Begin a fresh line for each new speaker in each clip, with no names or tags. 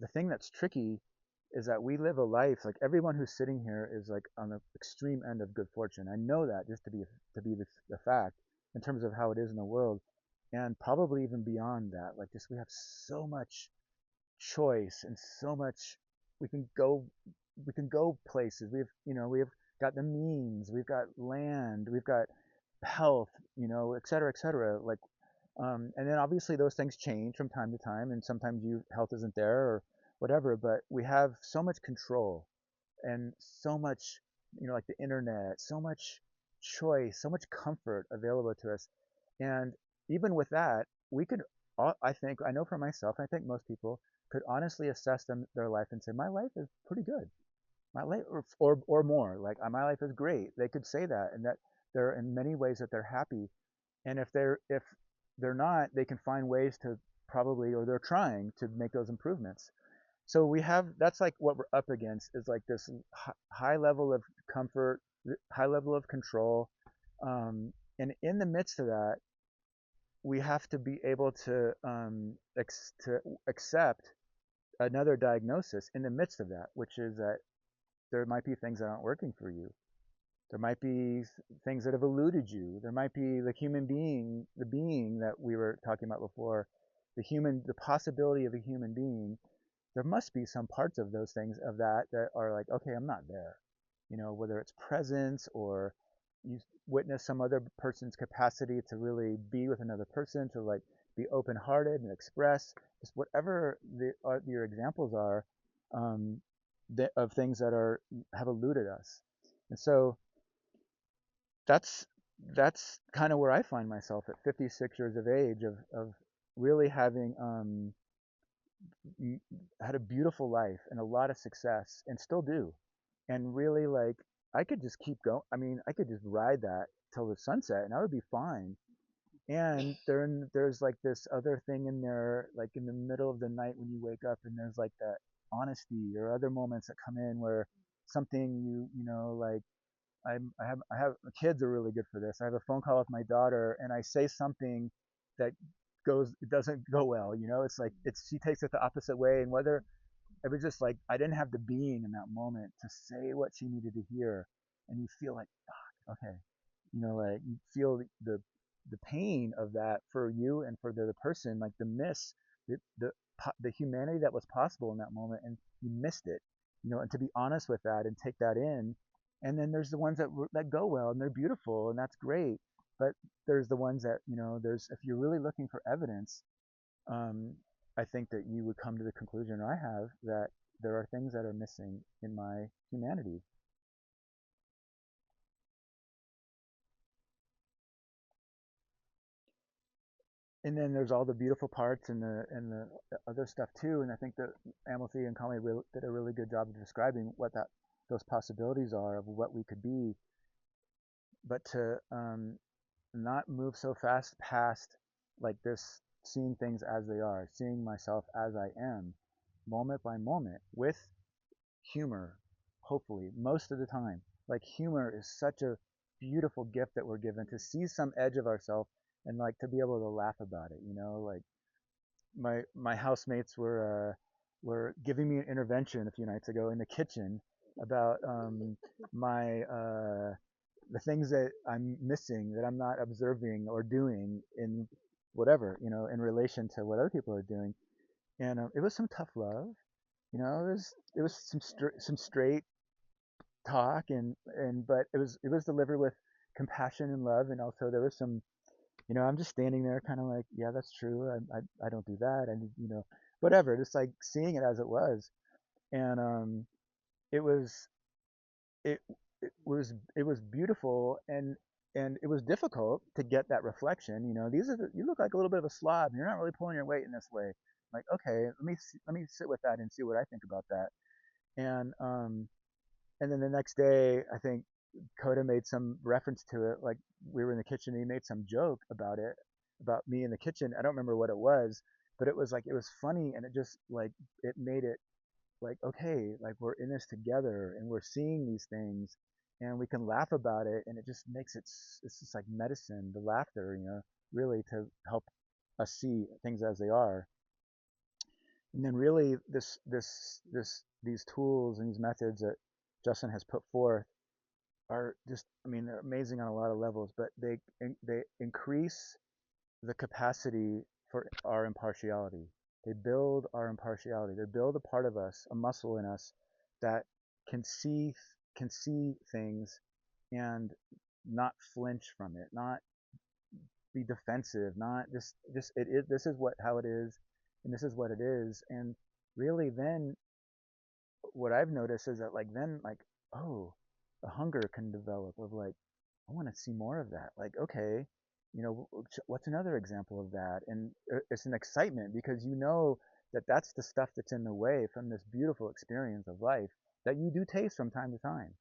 the thing that's tricky is that we live a life like everyone who's sitting here is like on the extreme end of good fortune. I know that just to be the fact in terms of how it is in the world, and probably even beyond that. Like just we have so much choice and so much we can go we can go places. We've got the means, we've got land, we've got health, et cetera, et cetera. Like and then obviously those things change from time to time, and sometimes you health isn't there or whatever. But we have so much control and so much, like the internet, so much choice, so much comfort available to us. And even with that, we could, I think, I know for myself, I think most people could honestly assess their life and say, my life is pretty good. My life, or more, like my life is great. They could say that, and that they're in many ways that they're happy. And if they're not, they can find ways to probably, or they're trying to make those improvements. So we have that's like what we're up against is like this high level of comfort, high level of control, and in the midst of that, we have to be able to accept another diagnosis in the midst of that, which is that there might be things that aren't working for you. There might be things that have eluded you. There might be the being that we were talking about before, the possibility of a human being. There must be some parts of those things of that are like, okay, I'm not there. Whether it's presence or you witness some other person's capacity to really be with another person, to like be open-hearted and express, just whatever your examples are, um, of things that have eluded us. And so that's that's kind of where I find myself at 56 years of age, of really having had a beautiful life and a lot of success and still do. And really, like, I could just keep going. I mean, I could just ride that till the sunset and I would be fine. And there's like this other thing in there, like in the middle of the night when you wake up, and there's like that honesty or other moments that come in where something like I have kids are really good for this. I have a phone call with my daughter and I say something that it doesn't go well. It's like she takes it the opposite way, and whether it was just like I didn't have the being in that moment to say what she needed to hear, and you feel like, okay, like you feel the pain of that for you and for the other person, like the miss, the humanity that was possible in that moment, and you missed it, and to be honest with that and take that in. And then there's the ones that go well and they're beautiful and that's great, but there's the ones that, there's if you're really looking for evidence, um, I think that you would come to the conclusion, or I have, that there are things that are missing in my humanity. And then there's all the beautiful parts and the other stuff too. And I think that Amalfi and Conley did a really good job of describing what those possibilities are of what we could be, but to not move so fast past like this, seeing things as they are, seeing myself as I am, moment by moment, with humor, hopefully, most of the time. Like humor is such a beautiful gift that we're given to see some edge of ourselves and like to be able to laugh about it. Like my housemates were giving me an intervention a few nights ago in the kitchen about my the things that I'm missing, that I'm not observing or doing in whatever, in relation to what other people are doing. And it was some tough love. It was some straight talk, and but it was delivered with compassion and love, and also there was some, I'm just standing there kind of like, yeah, that's true. I don't do that, and whatever, just like seeing it as it was. And it was it it was beautiful, and it was difficult to get that reflection. You look like a little bit of a slob, and you're not really pulling your weight in this way. Like, okay, let me sit with that and see what I think about that. And and then the next day, I think Coda made some reference to it. Like we were in the kitchen, and he made some joke about it, about me in the kitchen. I don't remember what it was, but it was like it was funny, and it just like it made it like, okay, like we're in this together, and we're seeing these things, and we can laugh about it, and it just makes it's just like medicine, the laughter, really to help us see things as they are. And then really these tools and these methods that Justin has put forth are just, I mean, they're amazing on a lot of levels, but they increase the capacity for our impartiality. They build our impartiality. They build a part of us, a muscle in us that can see can see things and not flinch from it, not be defensive, not just this is what how it is, and this is what it is. And really, then what I've noticed is that like then like oh, a hunger can develop of like I want to see more of that. Like okay, what's another example of that? And it's an excitement because you know that that's the stuff that's in the way from this beautiful experience of life that you do taste from time to time.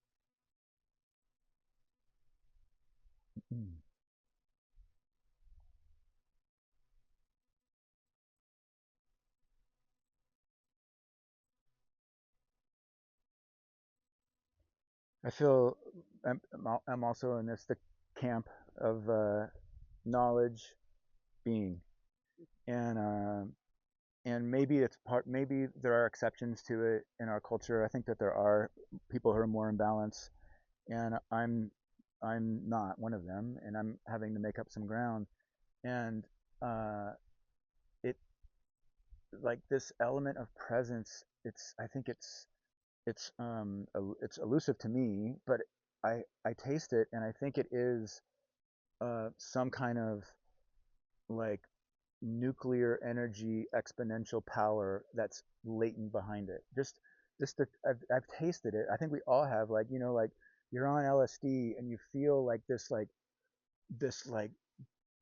Mm. I feel I'm also in this the camp of knowledge being and maybe it's part maybe there are exceptions to it in our culture. I think that there are people who are more in balance, and I'm not one of them, and I'm having to make up some ground. And uh, it like this element of presence. It's I think it's elusive to me, but I taste it, and I think it is some kind of like nuclear energy exponential power that's latent behind it. I've tasted it. I think we all have like like you're on LSD and you feel like this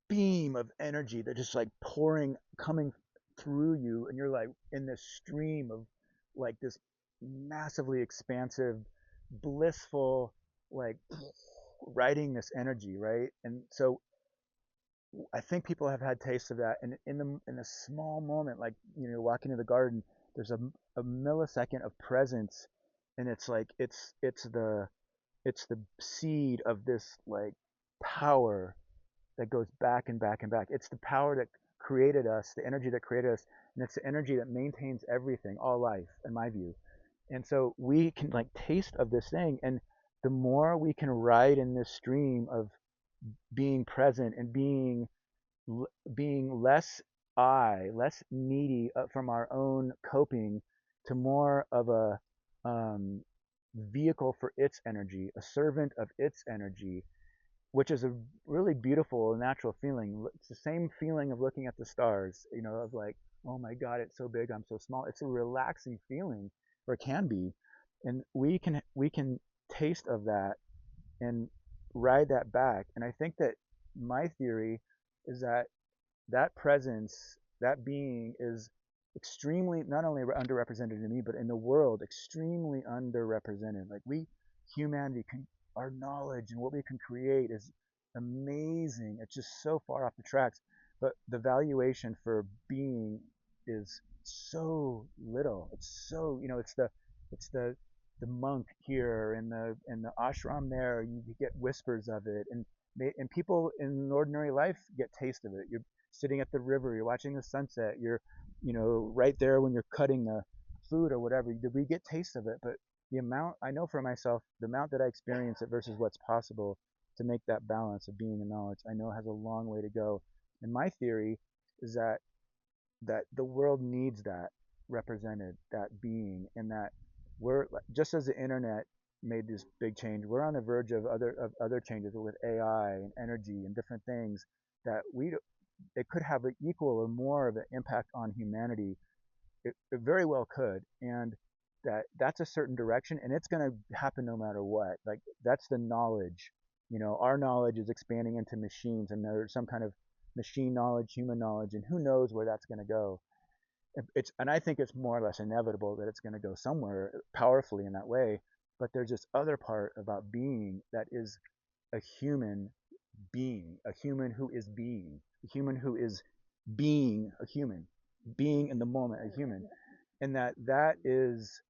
beam of energy that just like pouring coming through you, and you're like in this stream of like this massively expansive blissful like riding this energy, right? And so I think people have had tastes of that, and in a small moment, like walking in the garden, there's a millisecond of presence, and it's like it's the seed of this like power that goes back and back and back. It's the power that created us, the energy that created us, and it's the energy that maintains everything, all life, in my view. And so we can like taste of this thing, and the more we can ride in this stream of being present and being less less needy from our own coping to more of a um, vehicle for its energy, a servant of its energy, which is a really beautiful and natural feeling. It's the same feeling of looking at the stars, of like, oh my God, it's so big, I'm so small. It's a relaxing feeling, or it can be, and we can taste of that and ride that back. And I think that my theory is that that presence, that being is extremely not only underrepresented in me, but in the world, extremely underrepresented. Like humanity can, our knowledge and what we can create is amazing. It's just so far off the tracks, but the valuation for being is so little. It's so, it's the monk here and the ashram there. You get whispers of it, and people in ordinary life get taste of it. You're sitting at the river, you're watching the sunset, you're, right there when you're cutting the food or whatever. We get taste of it, but the amount I know for myself, the amount that I experience it versus what's possible to make that balance of being and knowledge, I know has a long way to go. And my theory is that the world needs that represented, that being, and that we're just as the internet made this big change, we're on the verge of other changes with AI and energy and different things that we it could have an equal or more of an impact on humanity. It very well could, and that's a certain direction, and it's going to happen no matter what. Like that's the knowledge. Our knowledge is expanding into machines, and there's some kind of machine knowledge, human knowledge, and who knows where that's going to go. And I think it's more or less inevitable that it's going to go somewhere powerfully in that way. But there's this other part about being that is a human being, a human who is being, a human who is being a human, being in the moment a human, and that is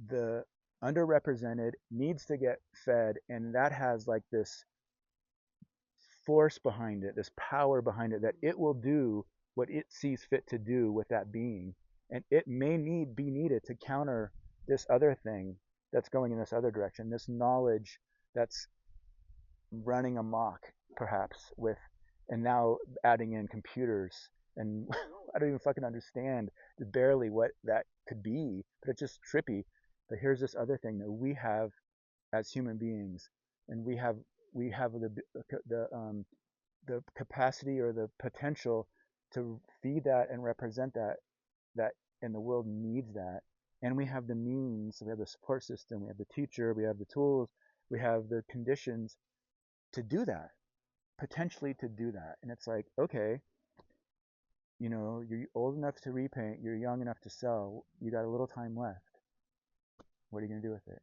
the underrepresented, needs to get fed, and that has like this force behind it, this power behind it, that it will do what it sees fit to do with that being. and it may be needed to counter this other thing that's going in this other direction, this knowledge that's running amok, perhaps, with, and now adding in computers. And I don't even fucking understand barely what that could be, but it's just trippy. But here's this other thing that we have as human beings, and we have the capacity or the potential to feed that and represent that, and the world needs that. And we have the means, we have the support system, we have the teacher, we have the tools, we have the conditions to do that, potentially to do that. And it's like, okay, you're old enough to repaint, you're young enough to sell, you got a little time left. What are you going to do with it?